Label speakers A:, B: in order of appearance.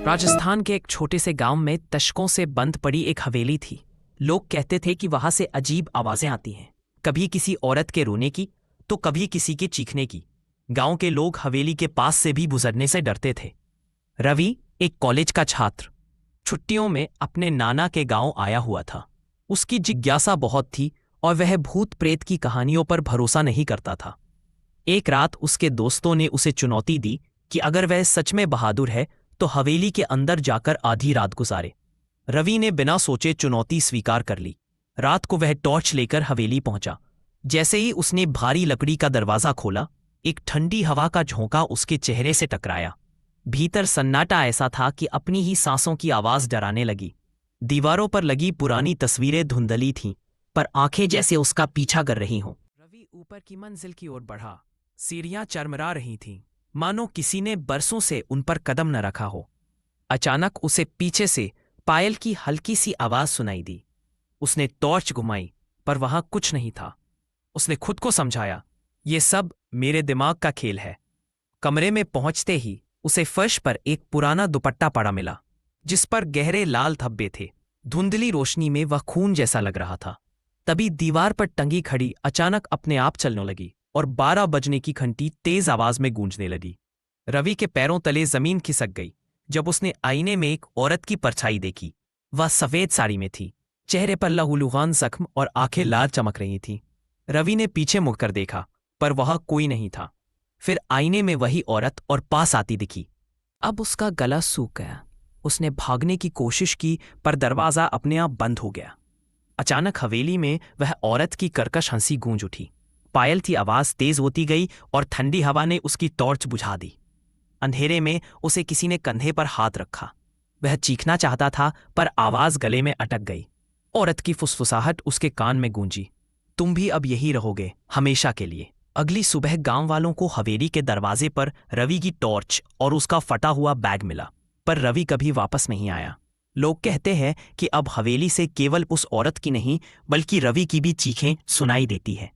A: राजस्थान के एक छोटे से गांव में दशकों से बंद पड़ी एक हवेली थी। लोग कहते थे कि वहां से अजीब आवाजें आती हैं, कभी किसी औरत के रोने की तो कभी किसी के चीखने की। गांव के लोग हवेली के पास से भी गुजरने से डरते थे। रवि, एक कॉलेज का छात्र, छुट्टियों में अपने नाना के गांव आया हुआ था। उसकी जिज्ञासा बहुत थी और वह भूत प्रेत की कहानियों पर भरोसा नहीं करता था। एक रात उसके दोस्तों ने उसे चुनौती दी कि अगर वह सच में बहादुर है तो हवेली के अंदर जाकर आधी रात गुजारे। रवि ने बिना सोचे चुनौती स्वीकार कर ली। रात को वह टॉर्च लेकर हवेली पहुंचा। जैसे ही उसने भारी लकड़ी का दरवाजा खोला, एक ठंडी हवा का झोंका उसके चेहरे से टकराया। भीतर सन्नाटा ऐसा था कि अपनी ही सांसों की आवाज डराने लगी। दीवारों पर लगी पुरानी तस्वीरें धुंधली थीं, पर आंखें जैसे उसका पीछा कर रही हों। रवि ऊपर की मंजिल की ओर बढ़ा। सीढ़ियां चरमरा रही थीं, मानो किसी ने बरसों से उन पर कदम न रखा हो। अचानक उसे पीछे से पायल की हल्की सी आवाज सुनाई दी। उसने टॉर्च घुमाई, पर वहां कुछ नहीं था। उसने खुद को समझाया, ये सब मेरे दिमाग का खेल है। कमरे में पहुंचते ही उसे फर्श पर एक पुराना दुपट्टा पड़ा मिला, जिस पर गहरे लाल धब्बे थे। धुंधली रोशनी में वह खून जैसा लग रहा था। तभी दीवार पर टंगी घड़ी अचानक अपने आप चलने लगी और 12 बजने की घंटी तेज आवाज में गूंजने लगी। रवि के पैरों तले जमीन खिसक गई जब उसने आईने में एक औरत की परछाई देखी। वह सफेद साड़ी में थी, चेहरे पर लहूलुहान जख्म और आंखें लाल चमक रही थीं। रवि ने पीछे मुड़कर देखा, पर वहां कोई नहीं था। फिर आईने में वही औरत और पास आती दिखी। अब उसका गला सूख गया। उसने भागने की कोशिश की, पर दरवाजा अपने आप बंद हो गया। अचानक हवेली में वह औरत की कर्कश हंसी गूंज उठी। पायल की आवाज तेज होती गई और ठंडी हवा ने उसकी टॉर्च बुझा दी। अंधेरे में उसे किसी ने कंधे पर हाथ रखा। वह चीखना चाहता था, पर आवाज गले में अटक गई। औरत की फुसफुसाहट उसके कान में गूंजी, तुम भी अब यही रहोगे, हमेशा के लिए। अगली सुबह गांव वालों को हवेली के दरवाजे पर रवि की टॉर्च और उसका फटा हुआ बैग मिला, पर रवि कभी वापस नहीं आया। लोग कहते हैं कि अब हवेली से केवल उस औरत की नहीं, बल्कि रवि की भी चीखें सुनाई देती है।